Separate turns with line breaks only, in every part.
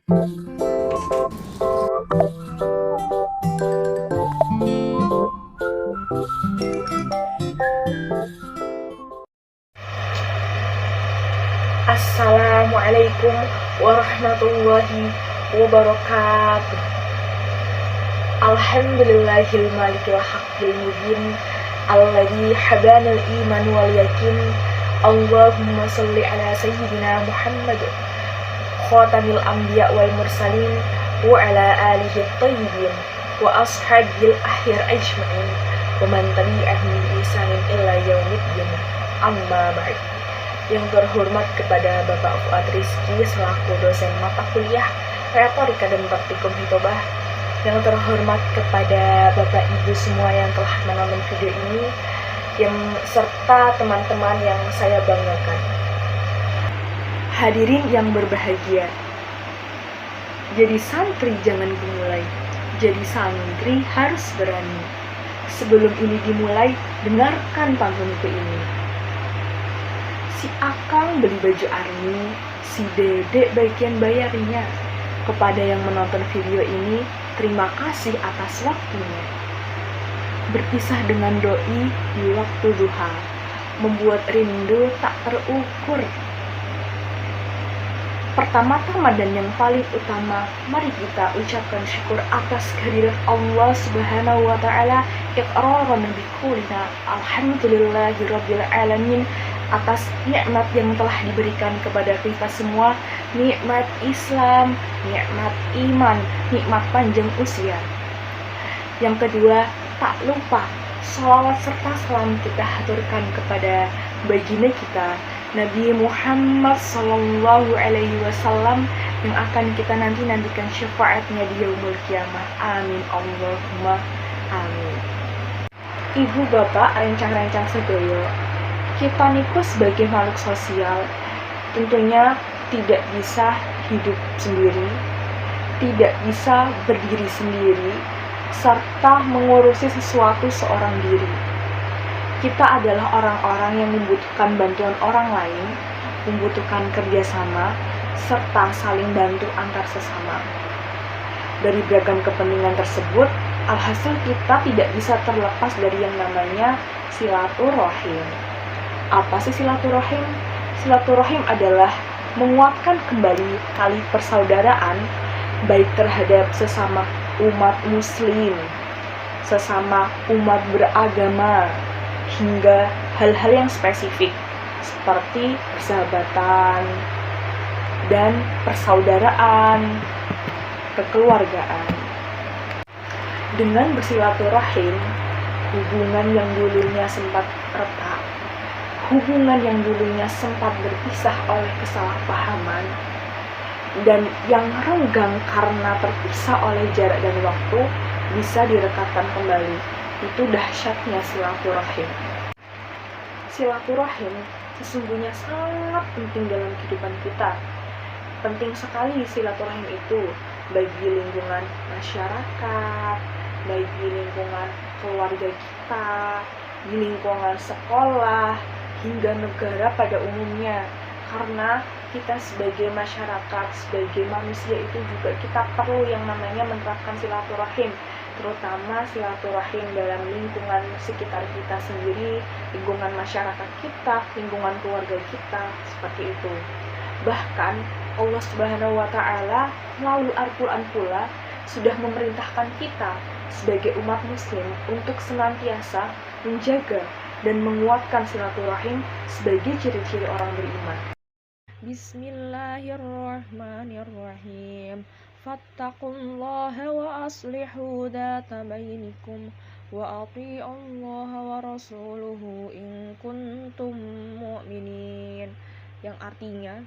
Assalamualaikum warahmatullahi wabarakatuh. Alhamdulillahil malikil haqqil mubin alladzi habanal iman wal yakin. Allahumma shalli ala sayyidina Muhammad khatamil anbiya wal mursalin wa ala alihi thayyibin wa ashabil akhir ajma'in wa man tabi'ahum bi ihsanin ila yaumiddin. Amma ba'd. Yang terhormat kepada Bapak Fuad Rizky selaku dosen mata kuliah Retorika dan Praktikum Hitobah. Yang terhormat kepada Bapak Ibu semua yang telah menonton video ini, serta teman-teman yang saya banggakan. Hadirin yang berbahagia, jadi santri jangan dimulai, jadi santri harus berani. Sebelum ini dimulai, dengarkan pantunku ini. Si Akang beli baju army, si Dedek bagian bayarnya. Kepada yang menonton video ini, terima kasih atas waktunya. Berpisah dengan doi di waktu duha, membuat rindu tak terukur. Pertama-tama dan yang paling utama, mari kita ucapkan syukur atas kehadiran Allah Subhanahu wa Ta'ala, iqraran biqaulina alhamdulillahirabbil alamin, atas nikmat yang telah diberikan kepada kita semua, nikmat Islam, nikmat iman, nikmat panjang usia. Yang kedua, tak lupa sholawat serta salam kita haturkan kepada baginda kita Nabi Muhammad Sallallahu Alaihi Wasallam yang akan kita nantikan syafaatnya di yaumul kiamah. Amin Allahumma amin. Ibu bapak, rencang-rencang sedoyo, kita niku sebagai makhluk sosial tentunya tidak bisa hidup sendiri, tidak bisa berdiri sendiri, serta mengurusi sesuatu seorang diri. Kita adalah orang-orang yang membutuhkan bantuan orang lain, membutuhkan kerjasama, serta saling bantu antar sesama. Dari beragam kepentingan tersebut, alhasil kita tidak bisa terlepas dari yang namanya silaturahim. Apa sih silaturahim? Silaturahim adalah menguatkan kembali tali persaudaraan baik terhadap sesama umat muslim, sesama umat beragama, hingga hal-hal yang spesifik seperti persahabatan dan persaudaraan, kekeluargaan. Dengan bersilaturahim, hubungan yang dulunya sempat retak, hubungan yang dulunya sempat berpisah oleh kesalahpahaman, dan yang renggang karena terpisah oleh jarak dan waktu, bisa direkatkan kembali. Itu dahsyatnya silaturahim. Silaturahim sesungguhnya sangat penting dalam kehidupan kita. Penting sekali silaturahim itu bagi lingkungan masyarakat, bagi lingkungan keluarga kita, di lingkungan sekolah, hingga negara pada umumnya. Karena kita sebagai masyarakat, sebagai manusia itu juga kita perlu yang namanya menerapkan silaturahim, terutama silaturahim dalam lingkungan sekitar kita sendiri, lingkungan masyarakat kita, lingkungan keluarga kita, seperti itu. Bahkan Allah Subhanahu wa Ta'ala melalui Al-Quran pula sudah memerintahkan kita sebagai umat muslim untuk senantiasa menjaga dan menguatkan silaturahim sebagai ciri-ciri orang beriman. Bismillahirrahmanirrahim. Fattaqullaha wa aslihu dzata bainikum wa athi'ullaha wa rasuluhu in kuntum mu'minin. Yang artinya,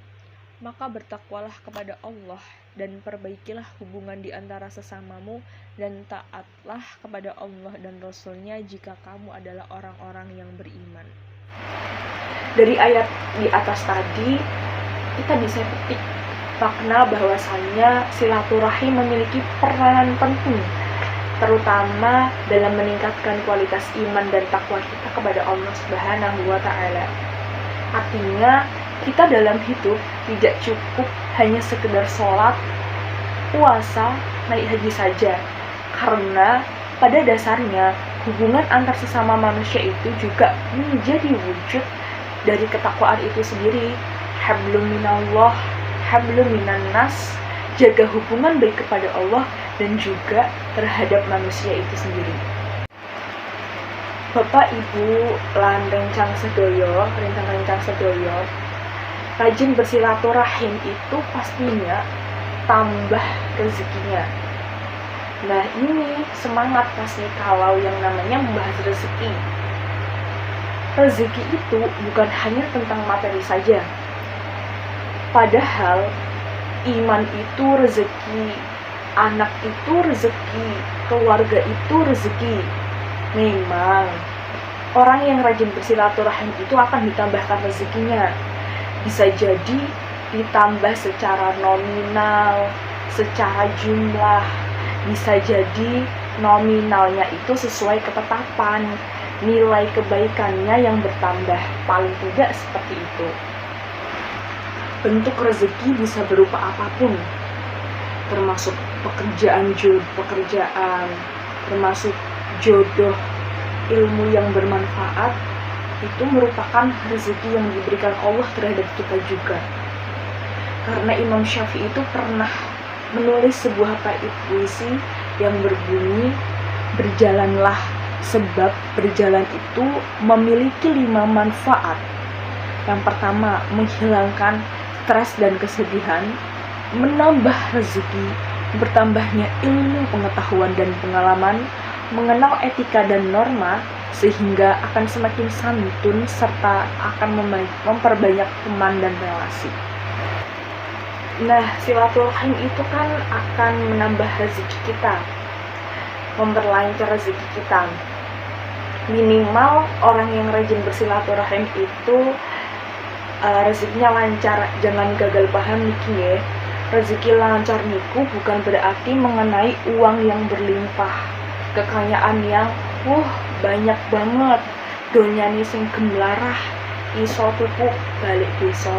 maka bertakwalah kepada Allah dan perbaikilah hubungan di antara sesamamu, dan taatlah kepada Allah dan Rasul-Nya jika kamu adalah orang-orang yang beriman. Dari ayat di atas tadi, kita bisa petik makna bahwasannya silaturahim memiliki peranan penting, terutama dalam meningkatkan kualitas iman dan takwa kita kepada Allah Subhanahu wa Ta'ala. Artinya, kita dalam hidup tidak cukup hanya sekedar sholat, puasa, naik haji saja. Karena pada dasarnya hubungan antar sesama manusia itu juga menjadi wujud dari ketakwaan itu sendiri. Hablum minallah, hablum minannas, jaga hubungan baik kepada Allah dan juga terhadap manusia itu sendiri. Bapak Ibu lan rencang sedoyo, rajin bersilaturahim itu pastinya tambah rezekinya. Nah, ini semangat pasti kalau yang namanya membahas rezeki. Rezeki itu bukan hanya tentang materi saja. Padahal iman itu rezeki, anak itu rezeki, keluarga itu rezeki. Memang orang yang rajin bersilaturahim itu akan ditambahkan rezekinya. Bisa jadi ditambah secara nominal, secara jumlah. Bisa jadi nominalnya itu sesuai ketetapan, nilai kebaikannya yang bertambah, paling tidak seperti itu. Bentuk rezeki bisa berupa apapun, termasuk pekerjaan, termasuk jodoh, ilmu yang bermanfaat, itu merupakan rezeki yang diberikan Allah terhadap kita juga. Karena Imam Syafi'i itu pernah menulis sebuah puisi yang berbunyi, berjalanlah sebab berjalan itu memiliki 5 manfaat. Yang pertama, menghilangkan stres dan kesedihan, menambah rezeki, bertambahnya ilmu, pengetahuan dan pengalaman, mengenal etika dan norma, sehingga akan semakin santun serta akan memperbanyak teman dan relasi. Nah, silaturahim itu kan akan menambah rezeki kita, memperlancar rezeki kita. Minimal orang yang rajin bersilaturahim itu rezekinya lancar. Jangan gagal paham niki ya. Rezeki lancar niku bukan berarti mengenai uang yang berlimpah, kekayaan yang banyak banget, donyane sing gemlarah, iso tuku balik desa,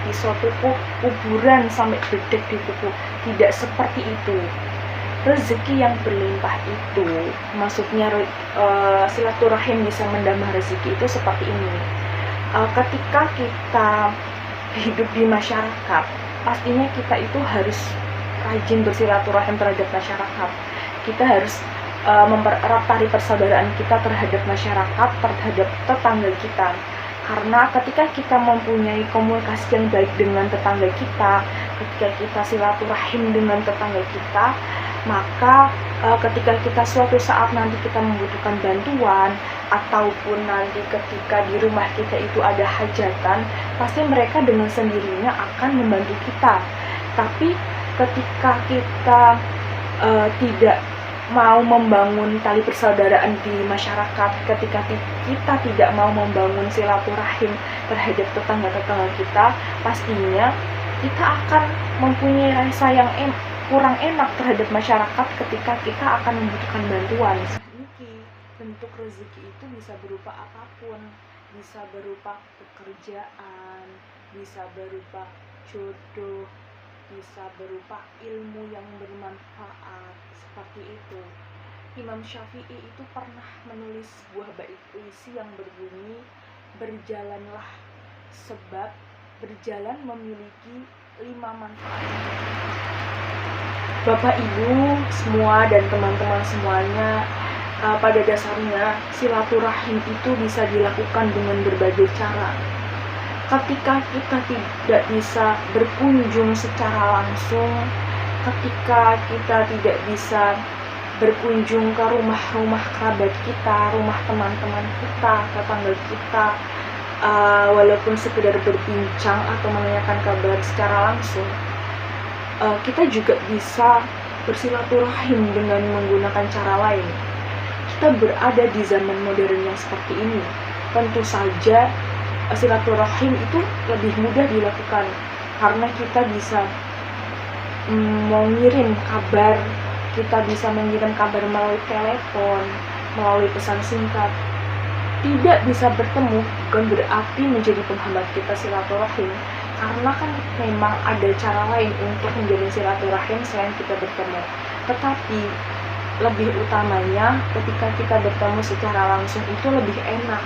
iso tuku kuburan sampai bedek dituku. Tidak seperti itu. Rezeki yang berlimpah itu maksudnya silaturahim bisa menambah rezeki itu seperti ini. Ketika kita hidup di masyarakat, pastinya kita itu harus rajin bersilaturahim terhadap masyarakat. Kita harus mempererat tali persaudaraan kita terhadap masyarakat, terhadap tetangga kita. Karena ketika kita mempunyai komunikasi yang baik dengan tetangga kita, ketika kita silaturahim dengan tetangga kita, maka ketika kita suatu saat nanti kita membutuhkan bantuan, ataupun nanti ketika di rumah kita itu ada hajatan, pasti mereka dengan sendirinya akan membantu kita. Tapi ketika kita tidak mau membangun tali persaudaraan di masyarakat, ketika kita tidak mau membangun silaturahim terhadap tetangga-tetangga kita, pastinya kita akan mempunyai rasa yang kurang enak terhadap masyarakat ketika kita akan membutuhkan bantuan. Bentuk rezeki itu bisa berupa apapun, bisa berupa pekerjaan, bisa berupa jodoh, bisa berupa ilmu yang bermanfaat, seperti itu. Imam Syafi'i itu pernah menulis sebuah bait puisi yang berbunyi, berjalanlah sebab berjalan memiliki 5 manfaat. Bapak Ibu semua dan teman-teman semuanya, pada dasarnya silaturahim itu bisa dilakukan dengan berbagai cara. Ketika kita tidak bisa berkunjung secara langsung, ketika kita tidak bisa berkunjung ke rumah-rumah kerabat kita, rumah teman-teman kita, tetangga kita, walaupun sekedar berbincang atau menanyakan kabar secara langsung, kita juga bisa bersilaturahim dengan menggunakan cara lain. Kita berada di zaman modern yang seperti ini, tentu saja silaturahim itu lebih mudah dilakukan karena kita bisa mengirim kabar, kita bisa mengirim kabar melalui telepon, melalui pesan singkat. Tidak bisa bertemu bukan berarti menjadi penghambat kita silaturahim. karena kan memang ada cara lain untuk menjalin silaturahim selain kita bertemu. Tetapi lebih utamanya ketika kita bertemu secara langsung itu lebih enak,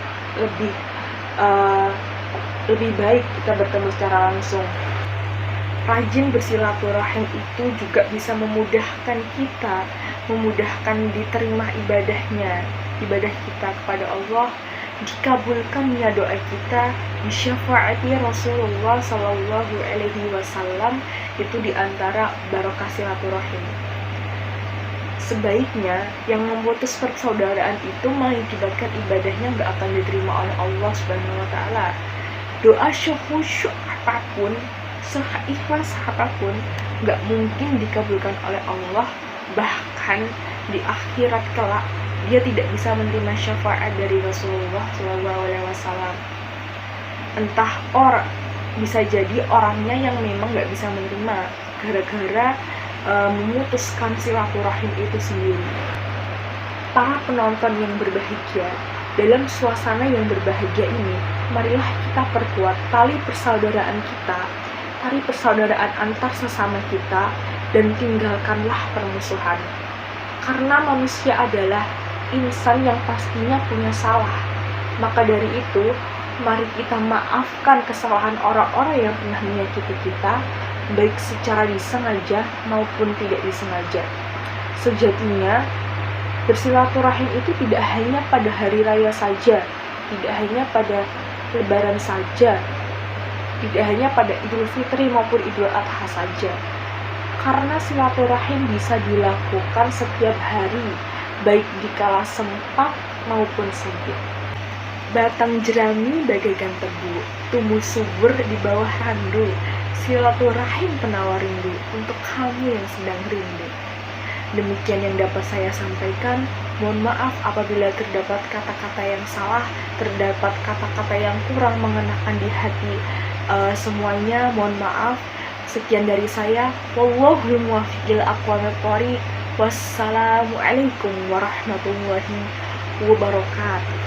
lebih baik kita bertemu secara langsung. Rajin bersilaturahim itu juga bisa memudahkan kita, memudahkan diterima ibadah kita kepada Allah, dikabulkannya doa kita, disyafaati Rasulullah Shallallahu Alaihi Wasallam. Itu diantara barokah silaturahim. Sebaiknya yang memutus persaudaraan itu mengakibatkan ibadahnya nggak akan diterima oleh Allah Subhanahu Wa Taala. Doa syukur apapun, seikhlas apapun, nggak mungkin dikabulkan oleh Allah. Bahkan di akhirat kelak dia tidak bisa menerima syafaat dari Rasulullah SAW. Entah bisa jadi orangnya yang memang nggak bisa menerima gara-gara memutuskan silaturahim itu sendiri. Para penonton yang berbahagia, dalam suasana yang berbahagia ini, marilah kita perkuat tali persaudaraan kita, tali persaudaraan antar sesama kita, dan tinggalkanlah permusuhan. Karena manusia adalah insan yang pastinya punya salah. Maka dari itu, mari kita maafkan kesalahan orang-orang yang pernah menyakiti kita, baik secara disengaja maupun tidak disengaja. Sejatinya, bersilaturahim itu tidak hanya pada hari raya saja, tidak hanya pada lebaran saja, tidak hanya pada Idul Fitri maupun Idul Adha saja. Karena silaturahim bisa dilakukan setiap hari, baik di kala sempat maupun sempit. Batang jerami bagaikan tebu, tumbuh subur di bawah randu. Silaturahim penawar rindu untuk kamu yang sedang rindu. Demikian yang dapat saya sampaikan. Mohon maaf apabila terdapat kata-kata yang salah, terdapat kata-kata yang kurang mengenakan di hati semuanya. Mohon maaf. Sekian dari saya. Wallahul muwaffiq ila aqwamit thoriq. Wassalamualaikum warahmatullahi wabarakatuh.